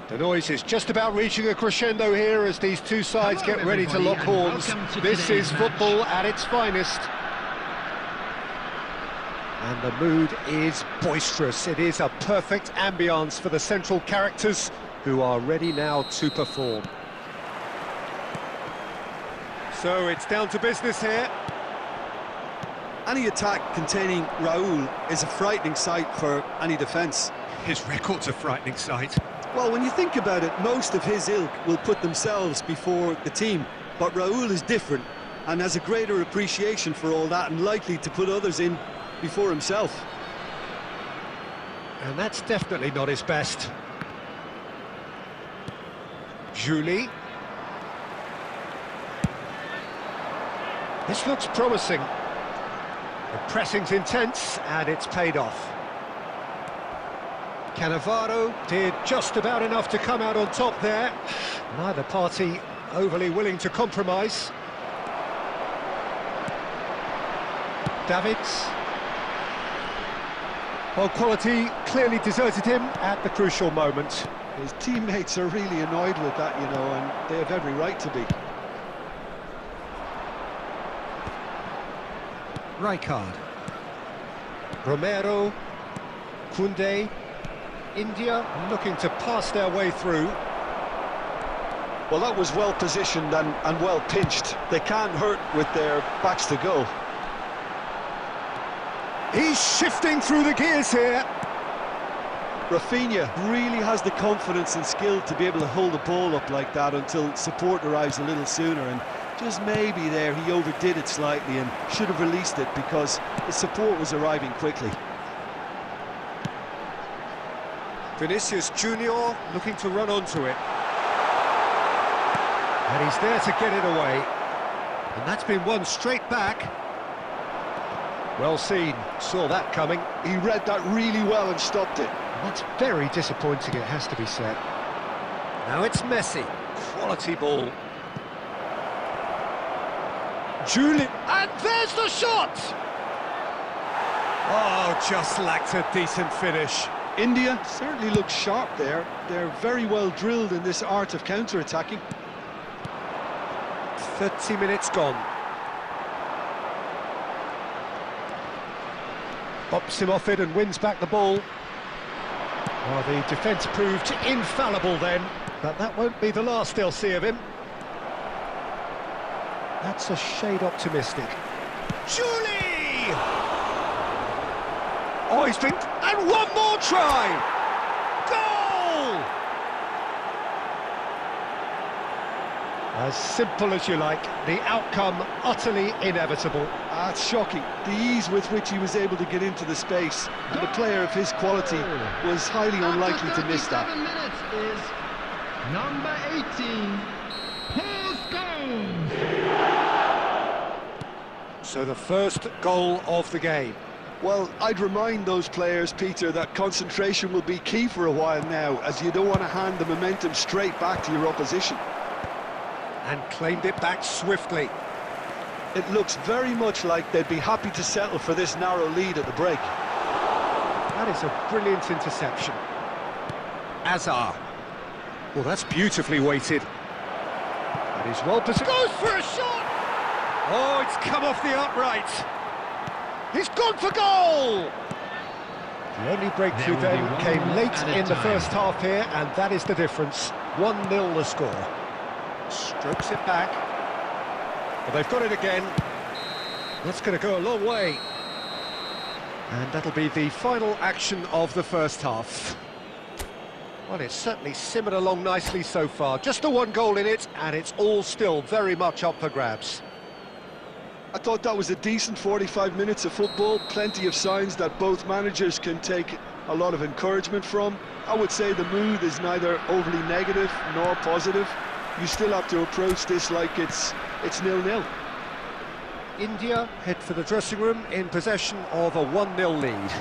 The noise is just about reaching a crescendo here as these two sides get ready to lock horns. This is football at its finest. And the mood is boisterous. It is a perfect ambience for the central characters who are ready now to perform. So it's down to business here. Any attack containing Raul is a frightening sight for any defence. His record's a frightening sight. Well, when you think about it, most of his ilk will put themselves before the team, but Raul is different and has a greater appreciation for all that and likely to put others in before himself. And that's definitely not his best. Julie. This looks promising. The pressing's intense and it's paid off. Cannavaro did just about enough to come out on top there. Neither party overly willing to compromise. Davids. Well, quality clearly deserted him at the crucial moment. His teammates are really annoyed with that, you know, and they have every right to be. Rijkaard. Romero. Koundé. India looking to pass their way through. Well, that was well positioned and well pinched. They can't hurt with their backs to goal. He's shifting through the gears here. Rafinha really has the confidence and skill to be able to hold the ball up like that until support arrives a little sooner, and just maybe there he overdid it slightly and should have released it because the support was arriving quickly. Vinicius Junior looking to run onto it. And he's there to get it away. And that's been won straight back. Well seen, saw that coming. He read that really well and stopped it. And that's very disappointing, it has to be said. Now it's Messi. Quality ball. Julie. And there's the shot! Oh, just lacked a decent finish. India certainly looks sharp there. They're very well drilled in this art of counter-attacking. 30 minutes gone. Bops him off it and wins back the ball. Well, the defence proved infallible then, but that won't be the last they'll see of him. That's a shade optimistic. Julie! Oh, he's been... And one more try! Goal! As simple as you like, the outcome utterly inevitable. It's shocking, the ease with which he was able to get into the space, and the player of his quality was highly unlikely to miss that. Minutes is number 18, Paul Scholes. So the first goal of the game. Well, I'd remind those players, Peter, that concentration will be key for a while now, as you don't want to hand the momentum straight back to your opposition. And claimed it back swiftly. It looks very much like they'd be happy to settle for this narrow lead at the break. That is a brilliant interception. Azar. Well, that's beautifully weighted. That is well positioned. Goes for a shot! Oh, it's come off the upright. He's gone for goal! The only breakthrough then came late in the first half here, and that is the difference. 1-0 the score. Strokes it back. Well, they've got it again. That's going to go a long way. And that'll be the final action of the first half. Well, it's certainly simmered along nicely so far. Just the one goal in it, and it's all still very much up for grabs. I thought that was a decent 45 minutes of football, plenty of signs that both managers can take a lot of encouragement from. I would say the mood is neither overly negative nor positive. You still have to approach this like it's 0-0. India head for the dressing room in possession of a 1-0 lead.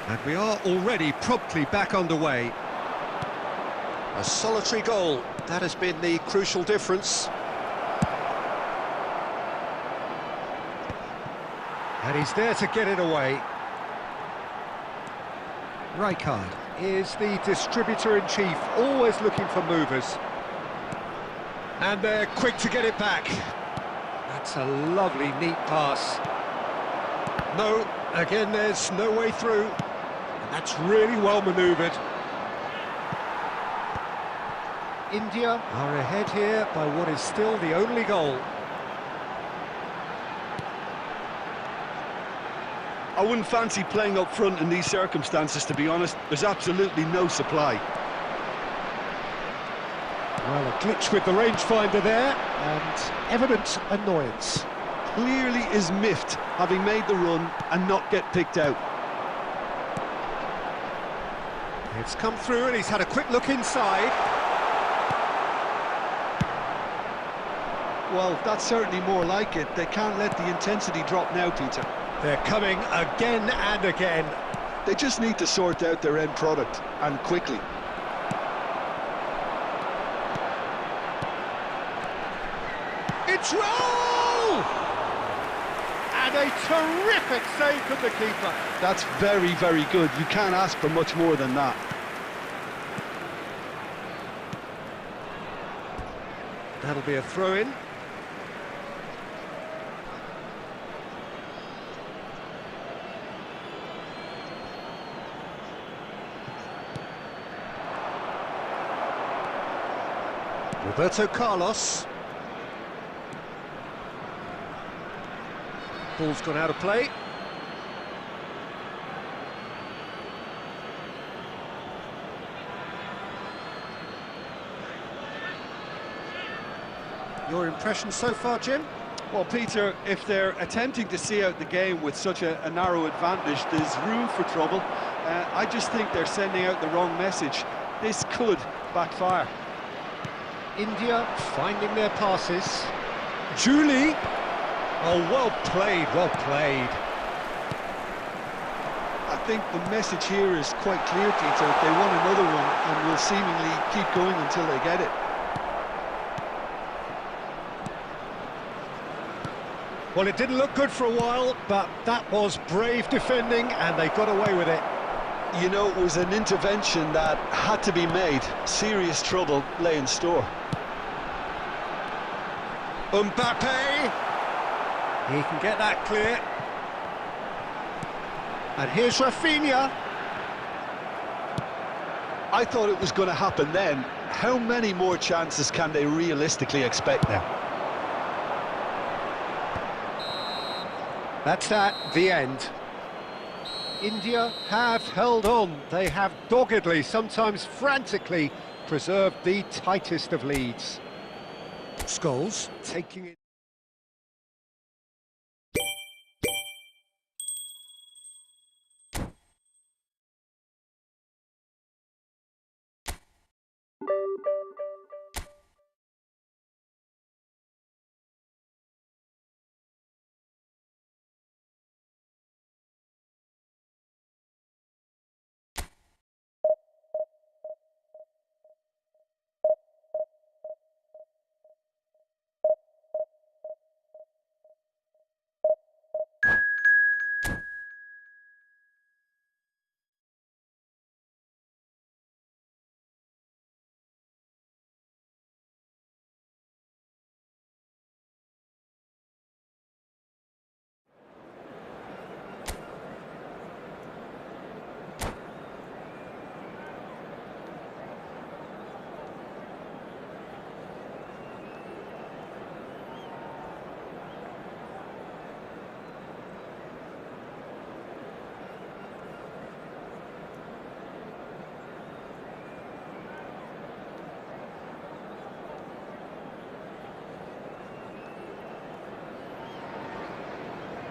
And we are already promptly back underway. A solitary goal, that has been the crucial difference. And he's there to get it away. Rijkaard is the distributor-in-chief, always looking for movers. And they're quick to get it back. That's a lovely, neat pass. No, again, there's no way through. And that's really well manoeuvred. India are ahead here by what is still the only goal. I wouldn't fancy playing up front in these circumstances, to be honest. There's absolutely no supply. Well, a glitch with the rangefinder there, and evident annoyance. Clearly is miffed, having made the run and not get picked out. It's come through and he's had a quick look inside. Well, that's certainly more like it. They can't let the intensity drop now, Peter. They're coming again and again. They just need to sort out their end product, and quickly. It's roll! And a terrific save from the keeper. That's very, very good. You can't ask for much more than that. That'll be a throw-in. Roberto Carlos. Ball's gone out of play. Your impression so far, Jim? Well, Peter, if they're attempting to see out the game with such a narrow advantage, there's room for trouble. I just think they're sending out the wrong message. This could backfire. India finding their passes. Julie. Oh, well played, well played. I think the message here is quite clear, Peter. They want another one and will seemingly keep going until they get it. Well, it didn't look good for a while, but that was brave defending and they got away with it. You know, it was an intervention that had to be made. Serious trouble lay in store. Mbappe. He can get that clear. And here's Rafinha. I thought it was going to happen then. How many more chances can they realistically expect now? That's that, the end. India have held on. They have doggedly, sometimes frantically, preserved the tightest of leads. Scholes taking it.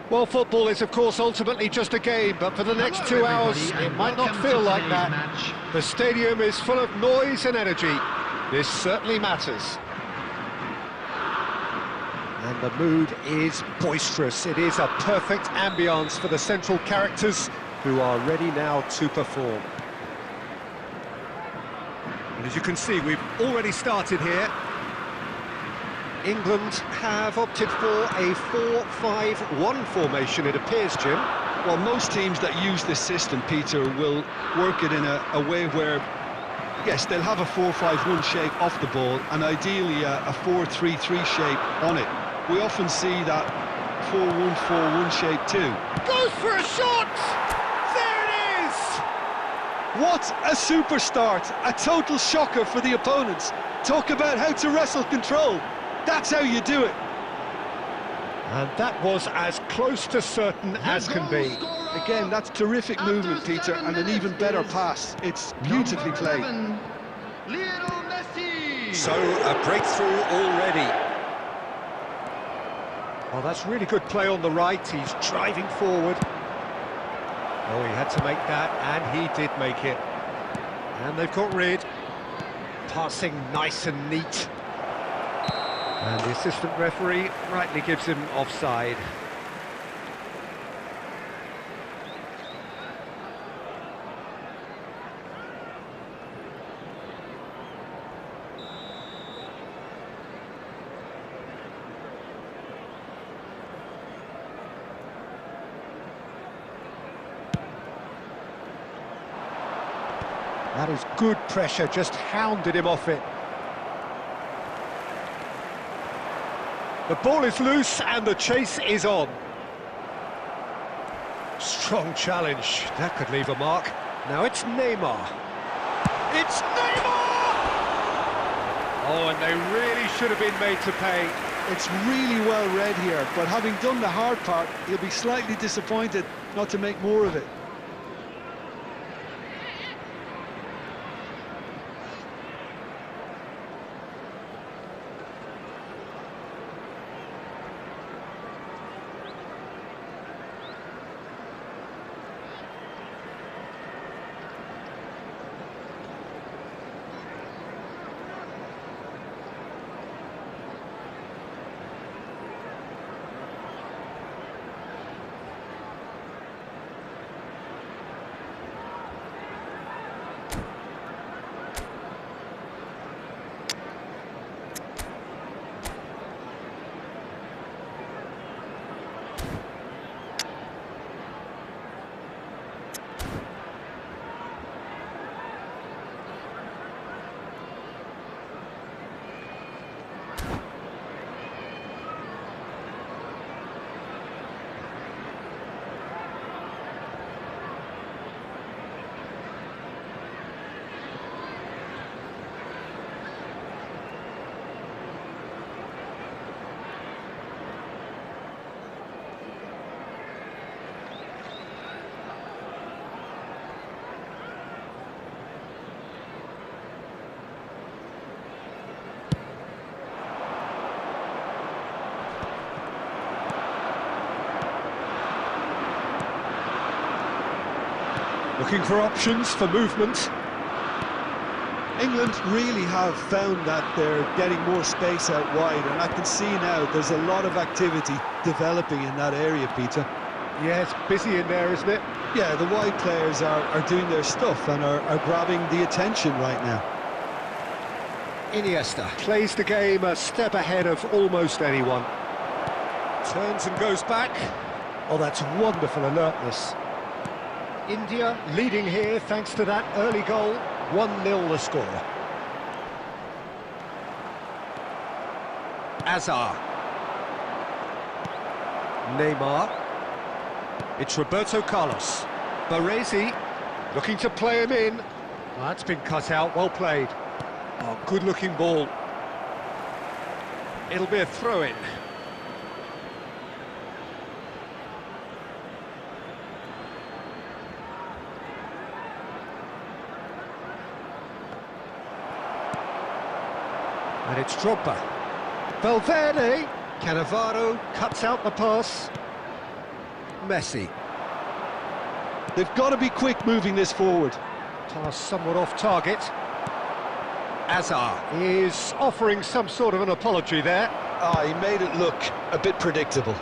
Well, football is, of course, ultimately just a game, but for the next 2 hours, it might not feel like that. The stadium is full of noise and energy. This certainly matters. And the mood is boisterous. It is a perfect ambience for the central characters who are ready now to perform. And as you can see, we've already started here. England have opted for a 4-5-1 formation, it appears, Jim. Well, most teams that use this system, Peter, will work it in a way where, yes, they'll have a 4-5-1 shape off the ball and ideally a 4-3-3 shape on it. We often see that 4-1-4-1 shape too. Goes for a shot! There it is! What a super start! A total shocker for the opponents. Talk about how to wrestle control. That's how you do it. And that was as close to certain as can be. Again, that's terrific movement, Peter, and an even better pass. It's beautifully played. So, a breakthrough already. Oh, that's really good play on the right. He's driving forward. Oh, he had to make that, and he did make it. And they've got rid. Passing nice and neat. And the assistant referee rightly gives him offside. That is good pressure, just hounded him off it. The ball is loose and the chase is on. Strong challenge, that could leave a mark. Now it's Neymar. It's Neymar! Oh, and they really should have been made to pay. It's really well read here, but having done the hard part, he'll be slightly disappointed not to make more of it. Looking for options for movement. England really have found that they're getting more space out wide, and I can see now there's a lot of activity developing in that area, Peter. Yeah, it's busy in there, isn't it? Yeah, the wide players are doing their stuff and are grabbing the attention right now. Iniesta plays the game a step ahead of almost anyone. Turns and goes back. Oh, that's wonderful alertness. India leading here thanks to that early goal. 1-0 the score. Azar. Neymar. It's Roberto Carlos. Baresi looking to play him in. Oh, that's been cut out, well played. Oh, good-looking ball. It'll be a throw-in. And it's Drogba. Valverde. Cannavaro cuts out the pass. Messi. They've got to be quick moving this forward. Pass somewhat off target. Azar is offering some sort of an apology there. He made it look a bit predictable.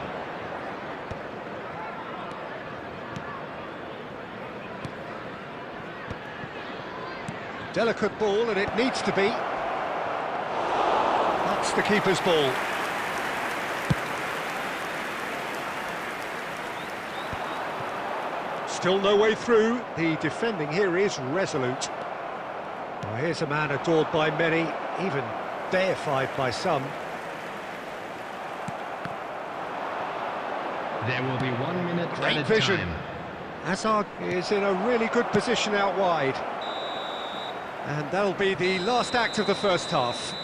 Delicate ball, and it needs to be. That's the keeper's ball. Still no way through. The defending here is resolute. Well, here's a man adored by many, even deified by some. There will be 1 minute Great added vision. time. Hazard is in a really good position out wide. And that'll be the last act of the first half.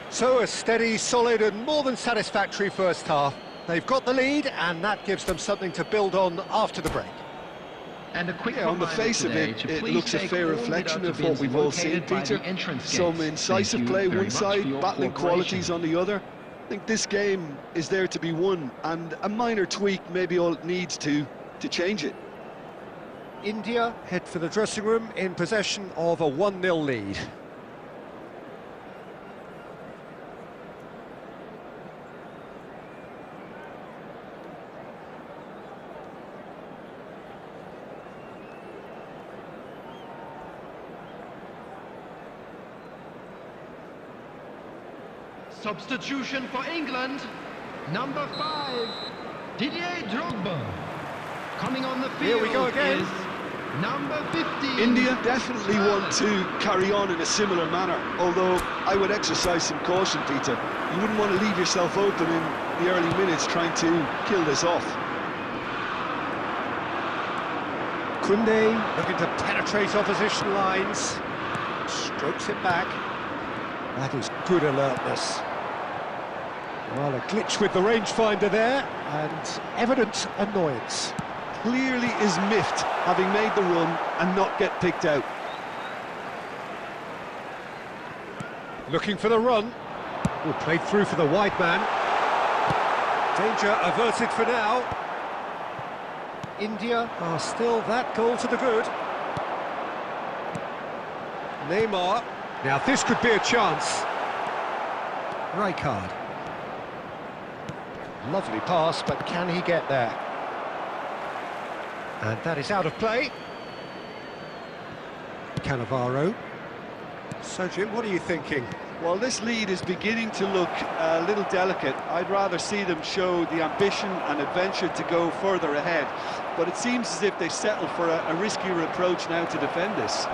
So a steady, solid and more than satisfactory first half. They've got the lead and that gives them something to build on after the break. And a quick Yeah, on the reminder face of today it, to it please looks a take fair all reflection of deductibles what we've all seen, located by Peter. the entrance Some gates. incisive Thank you play very one much side, for your battling cooperation. qualities on the other. I think this game is there to be won, and a minor tweak maybe all it needs to change it. India head for the dressing room in possession of a 1-0 lead. Substitution for England, number 5, Didier Drogba. Coming on the field Here we go again. is number 15. India definitely want to carry on in a similar manner, although I would exercise some caution, Peter. You wouldn't want to leave yourself open in the early minutes trying to kill this off. Koundé looking to penetrate opposition lines. Strokes it back. That is good alertness. Well, a glitch with the rangefinder there, and evident annoyance. Clearly is miffed, having made the run and not get picked out. Looking for the run. Played through for the wide man. Danger averted for now. India are still that goal to the good. Neymar. Now this could be a chance. Rijkaard. Lovely pass, but can he get there? And that is out of play. Cannavaro. So Jim, what are you thinking? Well, this lead is beginning to look a little delicate. I'd rather see them show the ambition and adventure to go further ahead. But it seems as if they settle for a riskier approach now to defend this.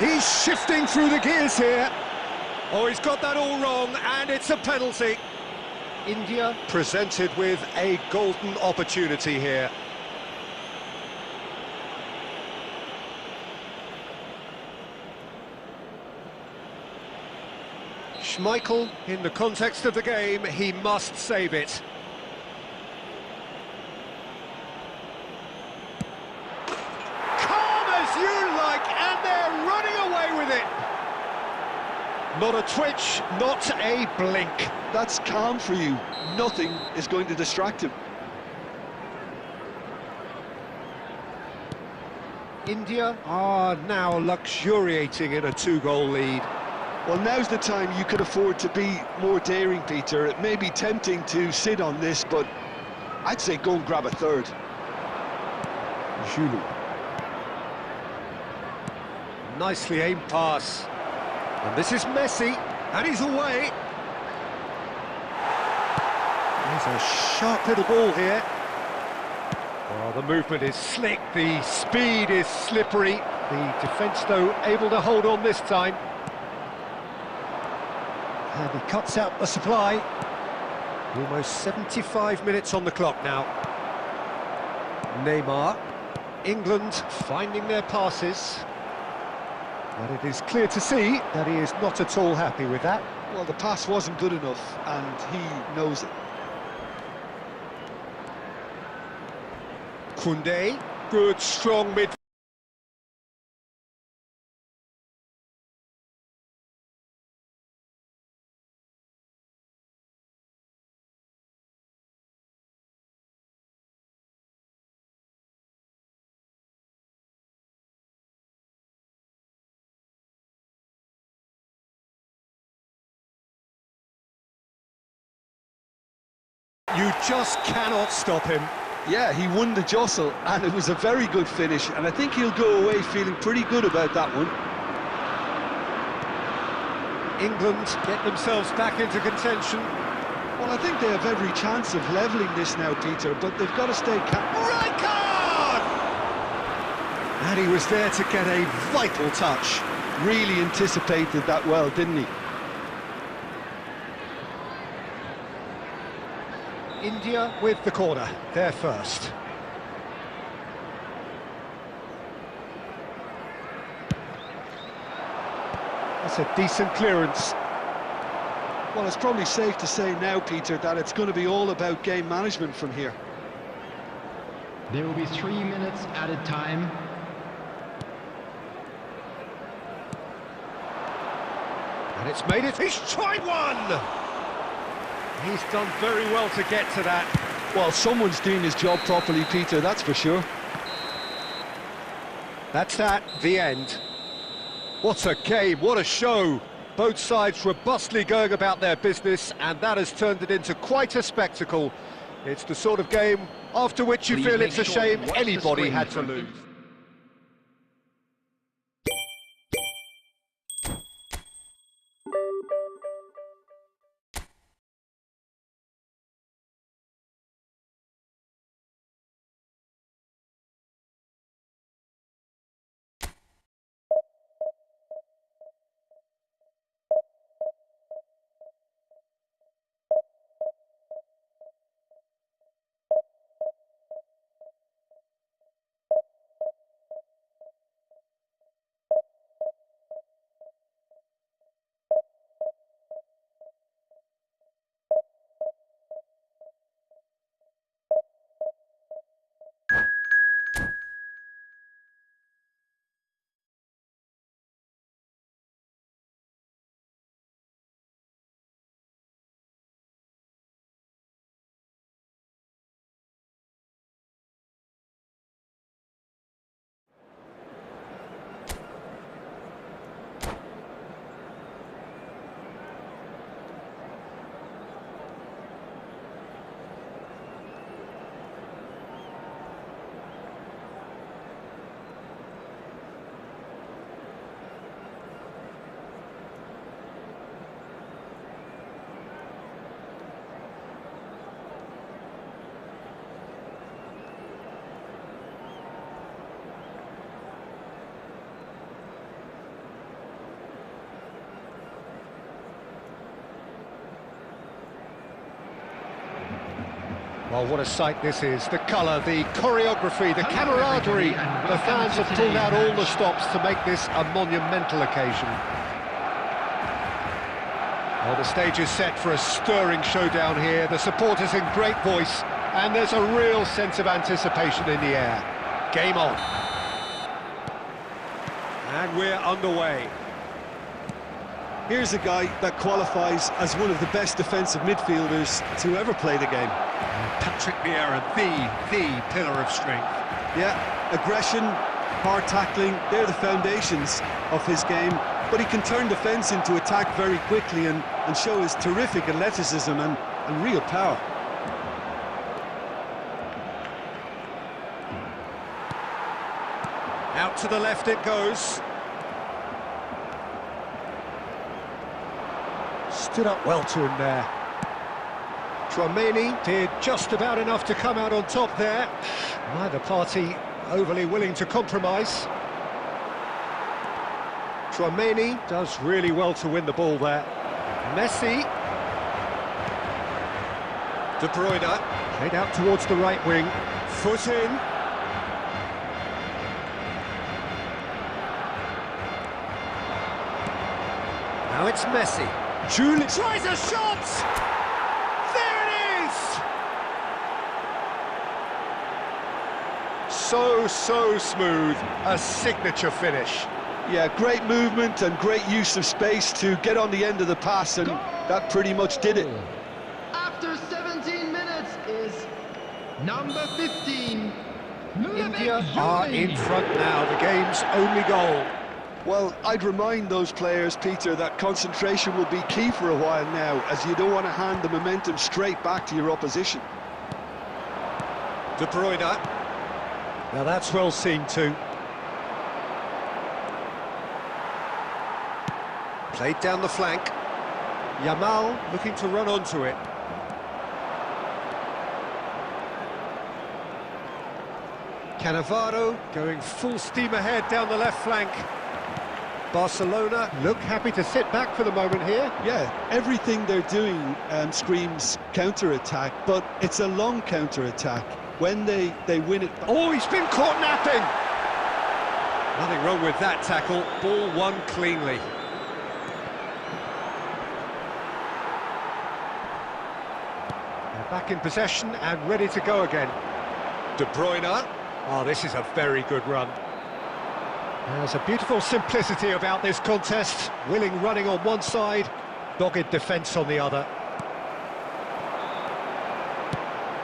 He's shifting through the gears here. Oh, he's got that all wrong, and it's a penalty. India presented with a golden opportunity here. Schmeichel, in the context of the game, he must save it. Calm as you like, and they're running away with it. Not a twitch, not a blink. That's calm for you. Nothing is going to distract him. India are now luxuriating in a 2-goal lead. Well, now's the time you could afford to be more daring, Peter. It may be tempting to sit on this, but I'd say go and grab a third. Giroud. Nicely aimed pass. And this is Messi, and he's away. There's a sharp little ball here. Oh, the movement is slick, the speed is slippery. The defence, though, able to hold on this time. And he cuts out the supply. Almost 75 minutes on the clock now. Neymar. England finding their passes. But it is clear to see that he is not at all happy with that. Well, the pass wasn't good enough, and he knows it. Koundé. Good, strong mid. You just cannot stop him. Yeah, he won the jostle, and it was a very good finish, and I think he'll go away feeling pretty good about that one. England get themselves back into contention. Well, I think they have every chance of levelling this now, Peter, but they've got to stay calm. Rijkaard! And he was there to get a vital touch. Really anticipated that well, didn't he? India with the corner, they're first. That's a decent clearance. Well, it's probably safe to say now, Peter, that it's going to be all about game management from here. There will be 3 minutes added time. And it's made it. He's tried one! He's done very well to get to that. Well, someone's doing his job properly, Peter, that's for sure. That's that, the end. What a game, what a show. Both sides robustly going about their business, and that has turned it into quite a spectacle. It's the sort of game after which you feel it's a shame anybody had to lose. Well, what a sight this is. The colour, the choreography, the camaraderie. The fans have pulled out all the stops to make this a monumental occasion. Well, the stage is set for a stirring showdown here. The supporters in great voice, and there's a real sense of anticipation in the air. Game on. And we're underway. Here's a guy that qualifies as one of the best defensive midfielders to ever play the game. Patrick Vieira, the pillar of strength. Yeah, aggression, hard tackling, they're the foundations of his game. But he can turn defence into attack very quickly and show his terrific athleticism and real power. Out to the left it goes. Stood up well to him there. Chouameni did just about enough to come out on top there. Neither party overly willing to compromise. Chouameni does really well to win the ball there. Messi. De Bruyne. Played out towards the right wing. Foot in. Now it's Messi. Julie tries a shot! There it is! So smooth. A signature finish. Yeah, great movement and great use of space to get on the end of the pass, and that pretty much did it. After 17 minutes is number 15. India are in front now, the game's only goal. Well, I'd remind those players, Peter, that concentration will be key for a while now, as you don't want to hand the momentum straight back to your opposition. De Bruyne. Now that's well seen too. Played down the flank. Yamal looking to run onto it. Cannavaro going full steam ahead down the left flank. Barcelona look happy to sit back for the moment here. Yeah, everything they're doing screams counter-attack, but it's a long counter-attack. When they win it... Oh, he's been caught napping! Nothing wrong with that tackle. Ball won cleanly. They're back in possession and ready to go again. De Bruyne. Oh, this is a very good run. There's a beautiful simplicity about this contest. Willing running on one side, dogged defence on the other.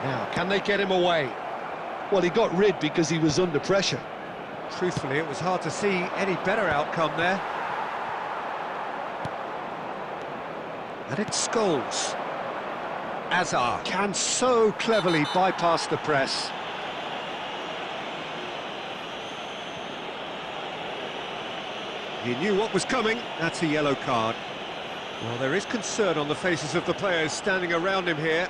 Now, can they get him away? Well, he got rid because he was under pressure. Truthfully, it was hard to see any better outcome there. And it's Scholes. Azar can so cleverly bypass the press. He knew what was coming. That's a yellow card. Well, there is concern on the faces of the players standing around him here.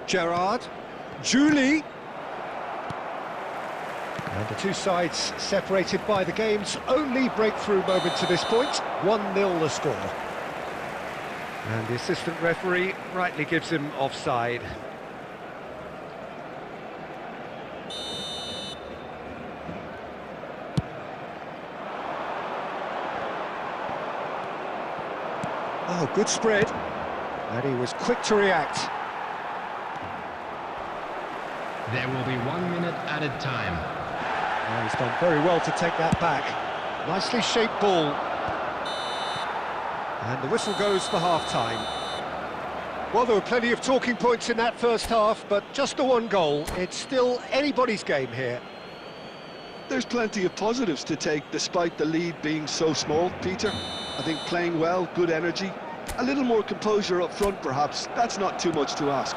Gerrard, Julie. And the two sides separated by the game's only breakthrough moment to this point. 1-0 the score. And the assistant referee rightly gives him offside. Oh, good spread. And he was quick to react. There will be 1 minute added time. Oh, he's done very well to take that back. Nicely shaped ball. And the whistle goes for half-time. Well, there were plenty of talking points in that first half, but just the one goal. It's still anybody's game here. There's plenty of positives to take despite the lead being so small, Peter. I think playing well, good energy. A little more composure up front, perhaps. That's not too much to ask.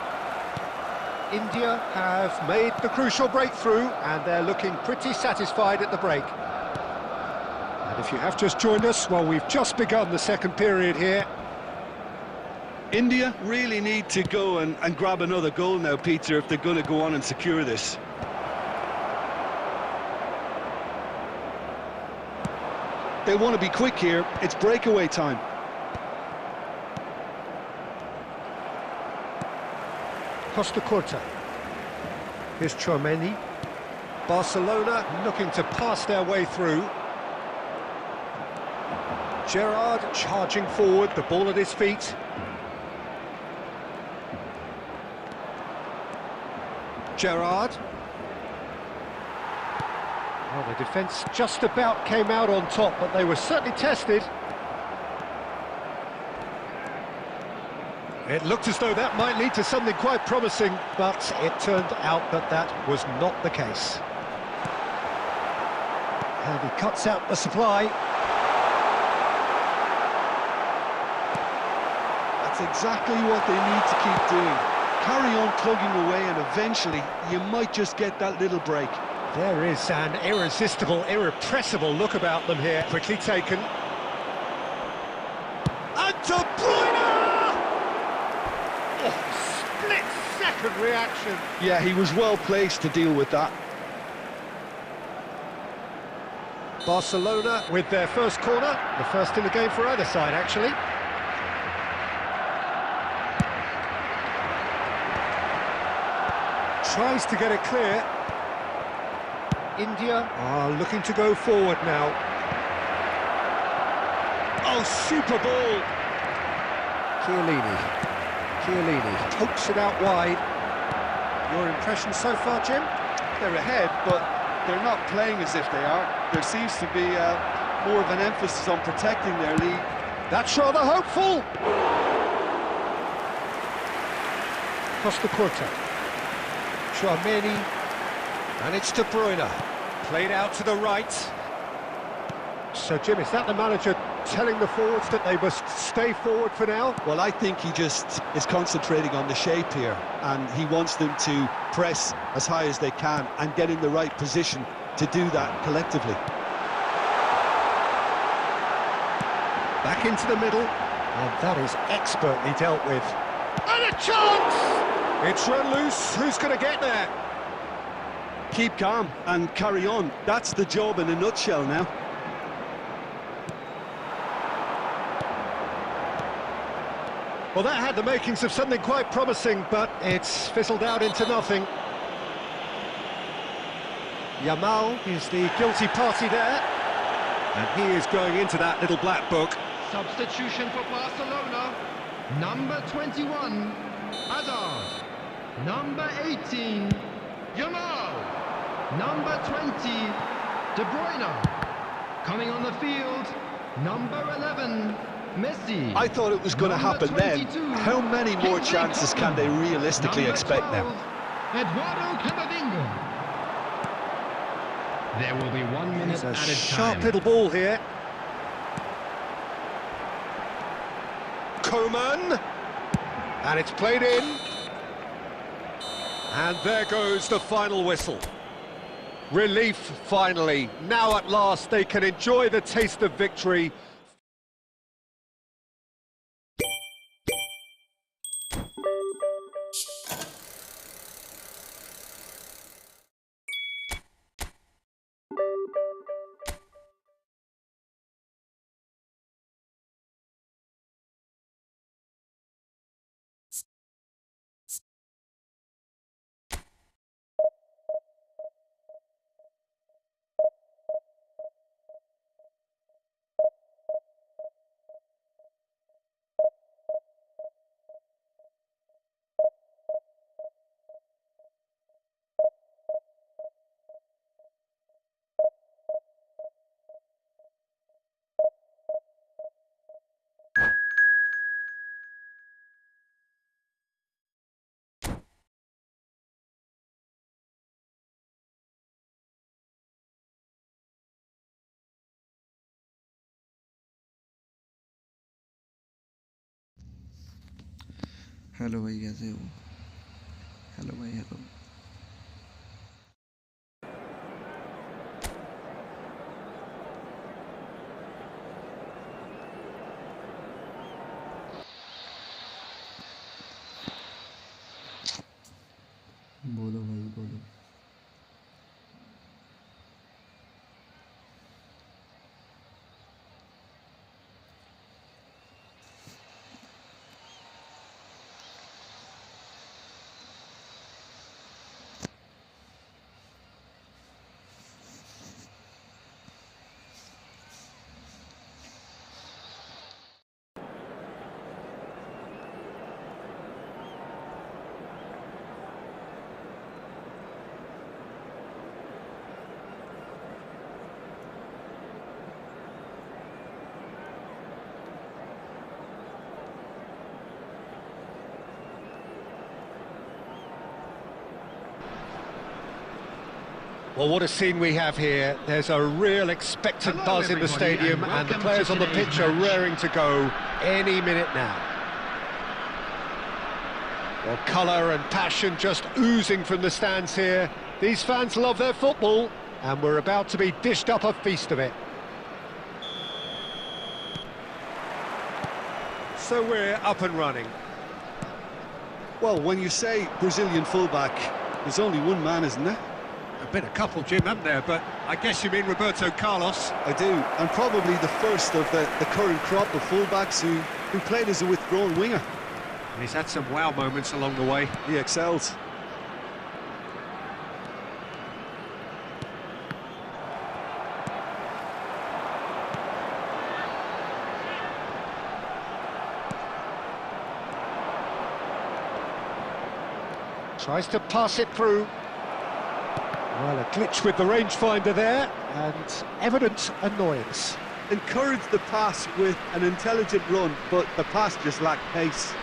India have made the crucial breakthrough and they're looking pretty satisfied at the break. And if you have just joined us, well, we've just begun the second period here. India really need to go and grab another goal now, Peter, if they're going to go on and secure this. They want to be quick here. It's breakaway time. Costa Curta. Here's Chouameni. Barcelona looking to pass their way through. Gerrard charging forward, the ball at his feet. Gerrard. Well, the defence just about came out on top, but they were certainly tested. It looked as though that might lead to something quite promising, but it turned out that that was not the case. And he cuts out the supply. That's exactly what they need to keep doing. Carry on plugging away and eventually you might just get that little break. There is an irresistible, irrepressible look about them here. Quickly taken. And De Bruyne! Split-second reaction. Yeah, he was well placed to deal with that. Barcelona with their first corner, the first in the game for either side, actually. Tries to get it clear. India are looking to go forward now. Oh, super ball! Chiellini pokes it out wide. Your impression so far, Jim? They're ahead, but they're not playing as if they are. There seems to be more of an emphasis on protecting their lead. That's rather hopeful. Costa Curta. Chouameni. And it's De Bruyne. Played out to the right. So, Jim, is that the manager telling the forwards that they must stay forward for now? Well, I think he just is concentrating on the shape here, and he wants them to press as high as they can and get in the right position to do that collectively. Back into the middle, and that is expertly dealt with. And a chance! It's run loose. Who's going to get there? Keep calm and carry on. That's the job in a nutshell now. Well, that had the makings of something quite promising, but it's fizzled out into nothing. Yamal is the guilty party there, and he is going into that little black book. Substitution for Barcelona. Number 21, Hazard. Number 18, Yamal. Number 20, De Bruyne. Coming on the field, number 11, Messi. I thought it was going to happen then. How many more chances can they realistically expect now? Eduardo Camavinga. There will be 1 minute It's a added sharp time. little ball here. Coman. And it's played in. And there goes the final whistle. Relief, finally. Now at last they can enjoy the taste of victory. Hello भाई, कैसे हो? Hello भाई, hello. बोलो भाई, बोलो। Well, what a scene we have here. There's a real expectant Hello, buzz in the everybody, stadium, and the welcome players to on the today's pitch are match. raring to go any minute now. Well, colour and passion just oozing from the stands here. These fans love their football, and we're about to be dished up a feast of it. So we're up and running. Well, when you say Brazilian fullback, there's only one man, isn't there? There've been a couple, Jim, haven't there? But I guess you mean Roberto Carlos. I do, and probably the first of the current crop of fullbacks who played as a withdrawn winger. And he's had some wow moments along the way. He excels. Tries to pass it through. Well, a glitch with the rangefinder there, and evident annoyance. Encouraged the pass with an intelligent run, but the pass just lacked pace.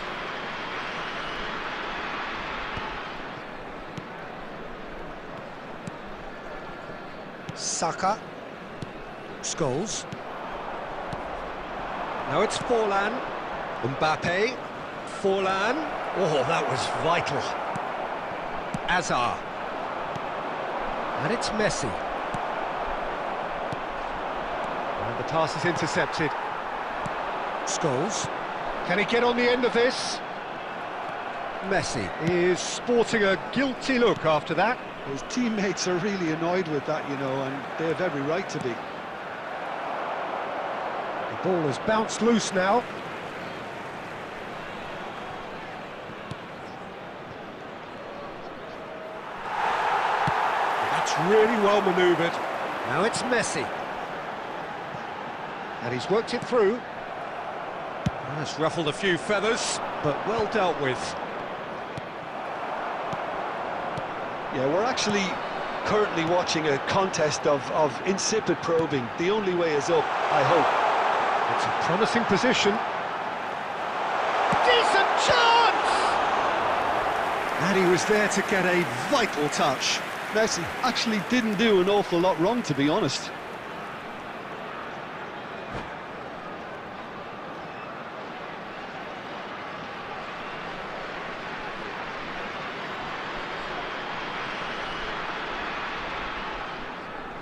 Saka. Scholes. Now it's Forlan. Mbappe. Forlan. Oh, that was vital. Azar. And it's Messi. And the pass is intercepted. Scholes. Can he get on the end of this? Messi is sporting a guilty look after that. His teammates are really annoyed with that, you know, and they have every right to be. The ball has bounced loose now. That's really well manoeuvred. Now it's Messi. And he's worked it through. Well, that's ruffled a few feathers, but well dealt with. Yeah, we're actually currently watching a contest of insipid probing. The only way is up, I hope. It's a promising position. Decent chance! And he was there to get a vital touch. Messi actually didn't do an awful lot wrong, to be honest.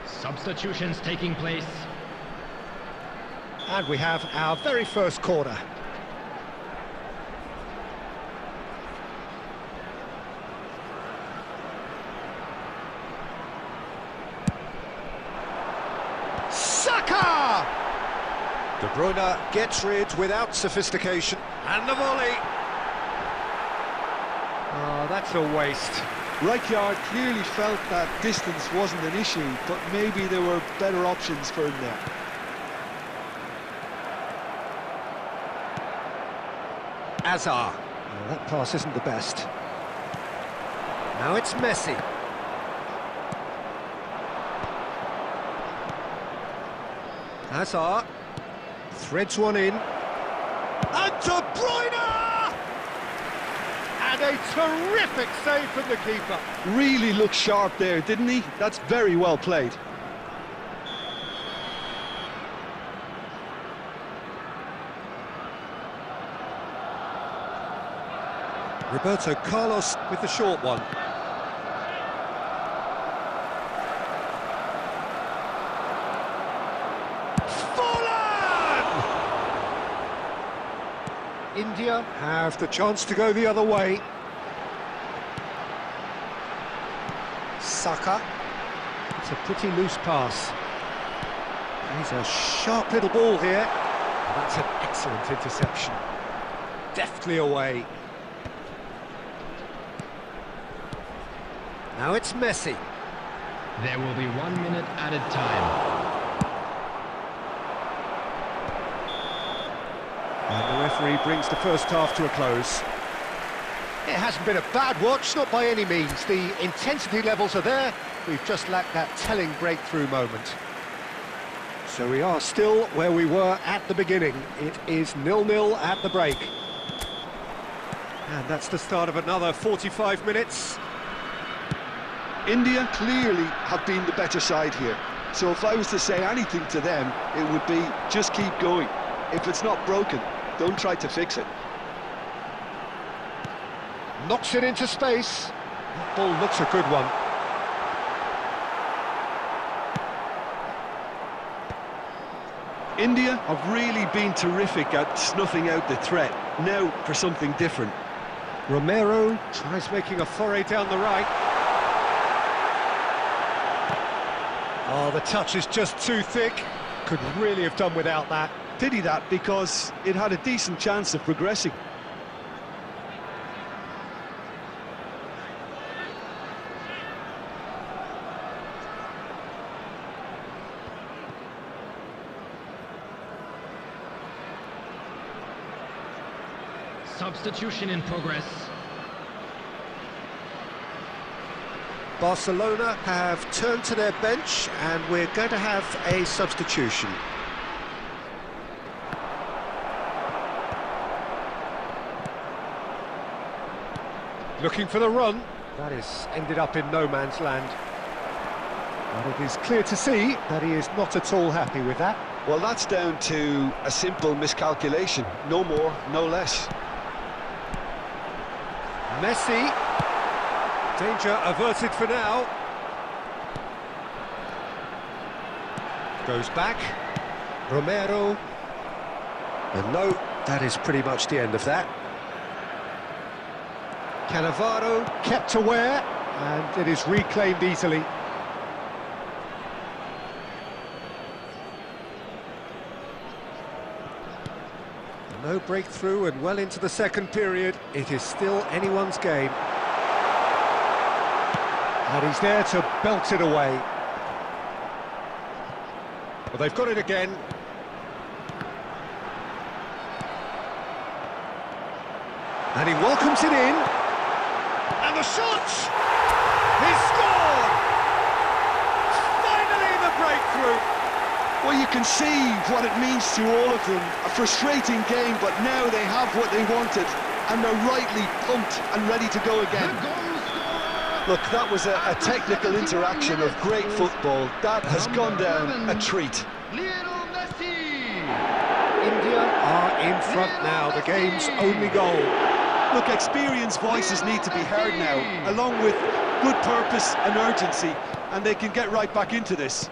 Substitutions taking place. And we have our very first corner. Saka! De Bruyne gets rid without sophistication. And the volley. Oh, that's a waste. Rijkaard clearly felt that distance wasn't an issue, but maybe there were better options for him there. Azar. Oh, that pass isn't the best. Now it's Messi. Hazard threads one in. And De Bruyne! And a terrific save from the keeper. Really looked sharp there, didn't he? That's very well played. Roberto Carlos with the short one. India have the chance to go the other way. Saka. It's a pretty loose pass. He's a sharp little ball here. And that's an excellent interception. Deftly away. Now it's Messi. There will be 1 minute added time. And the referee brings the first half to a close. It hasn't been a bad watch, not by any means. The intensity levels are there. We've just lacked that telling breakthrough moment. So we are still where we were at the beginning. It is 0-0 at the break. And that's the start of another 45 minutes. India clearly have been the better side here. So if I was to say anything to them, it would be just keep going. If it's not broken, don't try to fix it. Knocks it into space. That ball looks a good one. India have really been terrific at snuffing out the threat. Now for something different. Romero tries making a foray down the right. Oh, the touch is just too thick. Could really have done without that. Pity that, because it had a decent chance of progressing. Substitution in progress. Barcelona have turned to their bench and we're going to have a substitution. Looking for the run. That is ended up in no man's land. And it is clear to see that he is not at all happy with that. Well, that's down to a simple miscalculation. No more, no less. Messi. Danger averted for now. Goes back. Romero. And no, that is pretty much the end of that. Cannavaro kept aware, and it is reclaimed easily. No breakthrough, and well into the second period, it is still anyone's game. And he's there to belt it away. Well, they've got it again. And he welcomes it in. And the shot! He's scored! Finally the breakthrough! Well, you can see what it means to all of them. A frustrating game, but now they have what they wanted, and they're rightly pumped and ready to go again. Look, that was a technical interaction of great football. That has gone down a treat. India are in front now, the game's only goal. Look, experienced voices need to be heard now, along with good purpose and urgency, and they can get right back into this.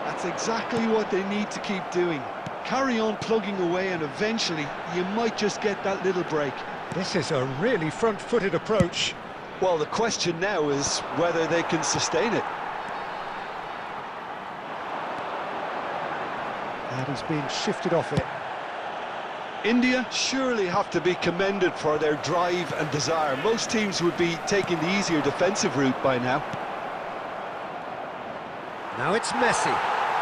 That's exactly what they need to keep doing. Carry on plugging away, and eventually you might just get that little break. This is a really front-footed approach. Well, the question now is whether they can sustain it. And he's being shifted off it. India surely have to be commended for their drive and desire. Most teams would be taking the easier defensive route by now. Now it's Messi.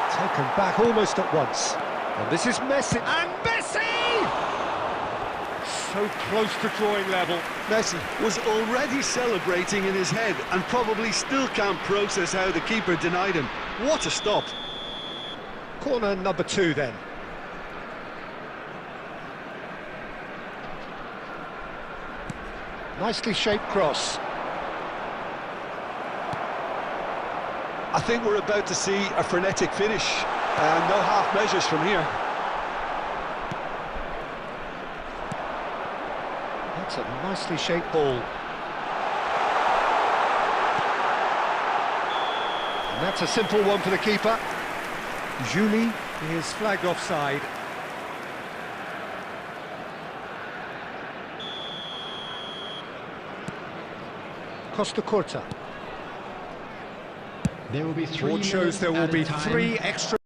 Taken back almost at once. And this is Messi. And Messi! So close to drawing level. Messi was already celebrating in his head and probably still can't process how the keeper denied him. What a stop. Corner number 2 then. Nicely shaped cross. I think we're about to see a frenetic finish, and no half measures from here. That's a nicely shaped ball. And that's a simple one for the keeper. Julie is flagged offside. Costa Corta. There will be 3 Board shows there will be minutes added 3 time. extra